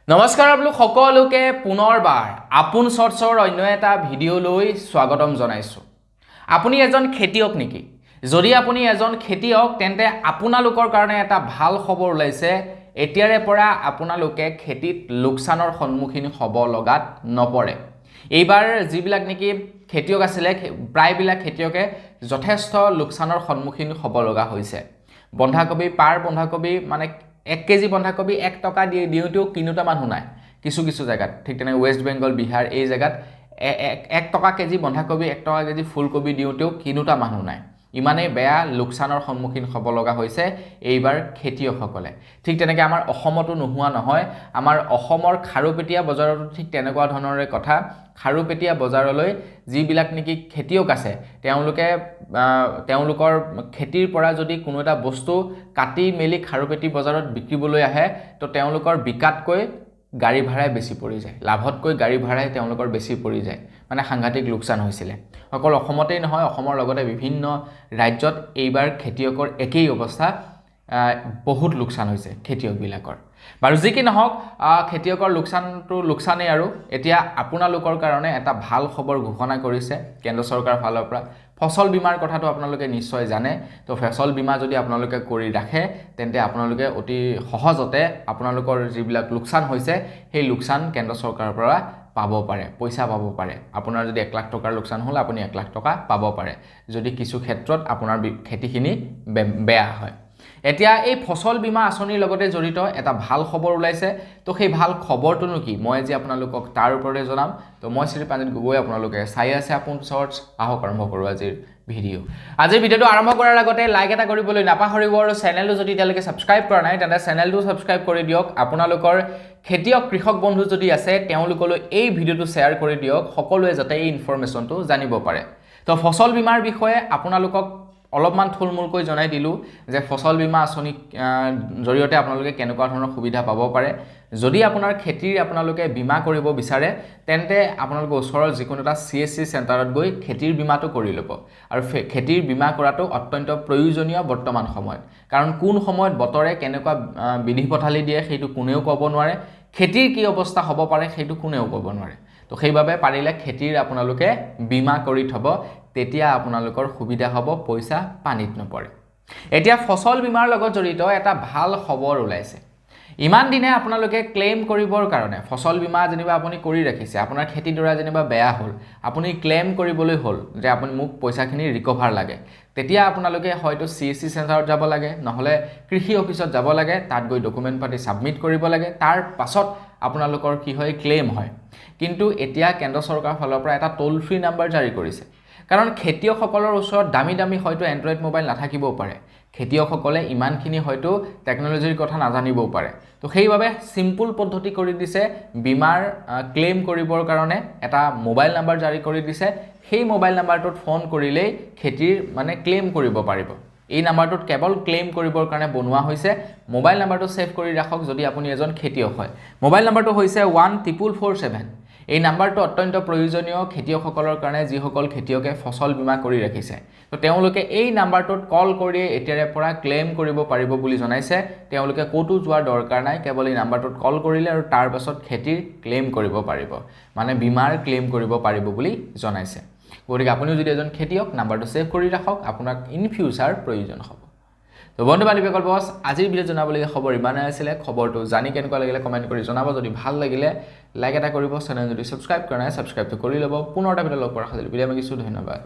নমস্কাৰ আপোনালোক সকলোকে পুনৰবাৰ আপোন চৰ্চৰ অন্য এটা ভিডিঅ'লৈ স্বাগতম জনাইছোঁ। আপুনি এজন খেতিয়ক নেকি? যদি আপুনি এজন খেতিয়ক তেন্তে আপোনালোকৰ কাৰণে এটা ভাল খবৰ ওলাইছে। এতিয়াৰে পৰা আপোনালোকে খেতিত লোকচানৰ সন্মুখীন হ'ব লগাত নপৰে। এইবাৰ যিবিলাক নেকি খেতিয়ক আছিলে প্ৰায়বিলাক খেতিয়কে যথেষ্ট লোকচানৰ সন্মুখীন হ'ব লগা হৈছে। বন্ধাকবি বন্ধাকবি মানে 1 কেজি বন্ধাকবি 1 টকা দিওঁতেও কিনোতা মানুহ নাই কিছু জায়গাত। ঠিক তেনে ওয়েস্ট বেংগল বিহাৰ এই জায়গাত 1 টকা কেজি বন্ধাকবি 1 টকা কেজি ফুলকবি দিওঁতেও কিনোতা মানুহ নাই। ইমানেই বেয়া লোকচানৰ সন্মুখীন হ'ব লগা হৈছে এইবাৰ খেতিয়কসকলে। ঠিক তেনেকৈ আমাৰ অসমতো নোহোৱা নহয়। আমাৰ অসমৰ খাৰুপেটীয়া বজাৰতো ঠিক তেনেকুৱা ধৰণৰে কথা। খাৰুপেটীয়া বজাৰলৈ যিবিলাক নেকি খেতিয়ক আছে তেওঁলোকৰ খেতিৰ পৰা যদি কোনো এটা বস্তু কাটি মেলি খাৰুপেটী বজাৰত বিকিবলৈ আহে তো তেওঁলোকৰ বিকাতকৈ গাড়ী ভাড়াই বেছি পৰি যায়, লাভতকৈ গাড়ী ভাড়াই তেওঁলোকৰ বেছি পৰি যায়। মানে সাংঘাতিক লোকচান হৈছিলে। অকল অসমতেই নহয়, অসমৰ লগতে বিভিন্ন ৰাজ্যত এইবাৰ খেতিয়কৰ একেই অৱস্থা। বহুত লোকচান হৈছে খেতিয়কবিলাকৰ। বাৰু যি কি নহওক, খেতিয়কৰ লোকচানটো লোকচানেই। আৰু এতিয়া আপোনালোকৰ কাৰণে এটা ভাল খবৰ ঘোষণা কৰিছে কেন্দ্ৰ চৰকাৰৰ ফালৰ পৰা। ফচল বীমাৰ কথাটো আপোনালোকে নিশ্চয় জানে। তো ফচল বীমা যদি আপোনালোকে কৰি ৰাখে তেন্তে আপোনালোকে অতি সহজতে আপোনালোকৰ যিবিলাক লোকচান হৈছে সেই লোকচান কেন্দ্ৰ চৰকাৰৰ পৰা পাব পাৰে, পইচা পাব পাৰে। আপোনাৰ যদি 1 লাখ টকাৰ লোকচান হ'ল আপুনি 1 লাখ টকা পাব পাৰে যদি কিছু ক্ষেত্ৰত আপোনাৰ খেতিখিনি বেয়া হয়। এতিয়া এই ফচল বীমা আঁচনিৰ লগতে জড়িত এটা ভাল খবৰ ওলাইছে। তো সেই ভাল খবৰটোনো কি মই আজি আপোনালোকক তাৰ ওপৰতে জনাম। তো মই শ্ৰী প্ৰাঞ্জিত গগৈ, আপোনালোকে চাই আছে আপোন চৰ্চ। আহক আৰম্ভ কৰোঁ আজিৰ ভিডিঅ'। আজিৰ ভিডিঅ'টো আৰম্ভ কৰাৰ আগতে লাইক এটা কৰিবলৈ নাপাহৰিব আৰু চেনেলটো যদি এতিয়ালৈকে ছাবস্ক্ৰাইব কৰা নাই তেন্তে চেনেলটো ছাবস্ক্ৰাইব কৰি দিয়ক। আপোনালোকৰ খেতিয়ক কৃষক বন্ধু যদি আছে তেওঁলোকলৈ এই ভিডিঅ'টো শ্বেয়াৰ কৰি দিয়ক, সকলোৱে যাতে এই ইনফৰমেশ্যনটো জানিব পাৰে। তো ফচল বীমাৰ বিষয়ে আপোনালোকক অলপমান থুলমূলকৈ জনাই দিলোঁ যে ফচল বীমা আঁচনিৰ জৰিয়তে আপোনালোকে কেনেকুৱা ধৰণৰ সুবিধা পাব পাৰে। যদি আপোনাৰ খেতিৰ আপোনালোকে বীমা কৰিব বিচাৰে তেন্তে আপোনালোকে ওচৰৰ যিকোনো এটা CSC চেণ্টাৰত গৈ খেতিৰ বীমাটো কৰি ল'ব। আৰু খেতিৰ বীমা কৰাটো অত্যন্ত প্ৰয়োজনীয় বৰ্তমান সময়ত। কাৰণ কোন সময়ত বতৰে কেনেকুৱা বিধি পথালি দিয়ে সেইটো কোনেও ক'ব নোৱাৰে। খেতিৰ কি অৱস্থা হ'ব পাৰে সেইটো কোনেও ক'ব নোৱাৰে। তো সেইবাবে পাৰিলে খেতিৰ আপোনালোকে বীমা কৰি থ'ব, তেতিয়া আপোনালোকৰ সুবিধা হ'ব, পইচা পানীত নপৰে। এতিয়া ফচল বীমাৰ লগত জড়িত এটা ভাল খবৰ ওলাইছে। ইমান দিনে আপোনালোকে ক্লেইম কৰিবৰ কাৰণে ফচল বীমা যেনিবা আপুনি কৰি ৰাখিছে, আপোনাৰ খেতিডৰা যেনিবা বেয়া হ'ল, আপুনি ক্লেইম কৰিবলৈ হ'ল যে আপুনি মোক পইচাখিনি ৰিকভাৰ লাগে। তেতিয়া আপোনালোকে হয়তো CSC চেণ্টাৰত যাব লাগে, নহ'লে কৃষি অফিচত যাব লাগে, তাত গৈ ডকুমেণ্ট পাতি ছাবমিট কৰিব লাগে। তাৰ পাছত আপোনালোকৰ কি হয়, ক্লেইম হয়। কিন্তু এতিয়া কেন্দ্ৰ চৰকাৰৰ ফালৰ পৰা এটা টোল ফ্ৰী নাম্বাৰ জাৰি কৰিছে। কাৰণ খেতিয়কসকলৰ ওচৰত দামী হয়তো এণ্ড্ৰইড মোবাইল নাথাকিবও পাৰে। খেতিয়কসকলে ইমানখিনি হয়তো টেকন'লজিৰ কথা নাজানিবও পাৰে। তো সেইবাবে চিম্পুল পদ্ধতি কৰি দিছে, বীমাৰ ক্লেইম কৰিবৰ কাৰণে এটা মোবাইল নাম্বাৰ জাৰি কৰি দিছে। সেই মোবাইল নাম্বাৰটোত ফোন কৰিলেই খেতিৰ ক্লেইম কৰিব পাৰিব। এই নাম্বাৰটোত কেৱল ক্লেইম কৰিবৰ কাৰণে বনোৱা হৈছে। মোবাইল নাম্বাৰটো ছেভ কৰি ৰাখক যদি আপুনি এজন খেতিয়ক হয়। মোবাইল নাম্বাৰটো হৈছে 14447। এই নাম্বাৰটো অত্যন্ত প্ৰয়োজনীয় খেতিয়কসকলৰ কাৰণে যিসকল খেতিয়কে ফচল বীমা কৰি ৰাখিছে। তো তেওঁলোকে এই নাম্বাৰটোত কল কৰি এতিয়াৰে পৰা ক্লেইম কৰিব পাৰিব বুলি জনাইছে। তেওঁলোকে ক'তো যোৱাৰ দৰকাৰ নাই, কেৱল এই নাম্বাৰটোত কল কৰিলে আৰু তাৰ পাছত খেতিৰ ক্লেইম কৰিব পাৰিব, বীমাৰ ক্লেইম কৰিব পাৰিব বুলি জনাইছে। গতিকে আপুনিও যদি এজন খেতিয়ক, নাম্বাৰটো ছেভ কৰি ৰাখক, আপোনাক ইন ফিউচাৰ প্ৰয়োজন হ'ব। তো বন্ধু বান্ধৱীসকল, বছ আজিৰ ভিডিঅ'ত জনাবলগীয়া খবৰ ইমানেই আছিলে। খবৰটো জানি কেনেকুৱা লাগিলে কমেণ্ট কৰি জনাব। যদি ভাল লাগিলে লাইক এটা কৰিব, চেনেল যদি ছাবস্ক্ৰাইব কৰা নাই ছাবস্ক্ৰাইবটো কৰি ল'ব। পুনৰ এটা ভিডিঅ' লগ পোৱাৰ আশা কৰিলোঁ। বিদায় মাগিছোঁ, ধন্যবাদ।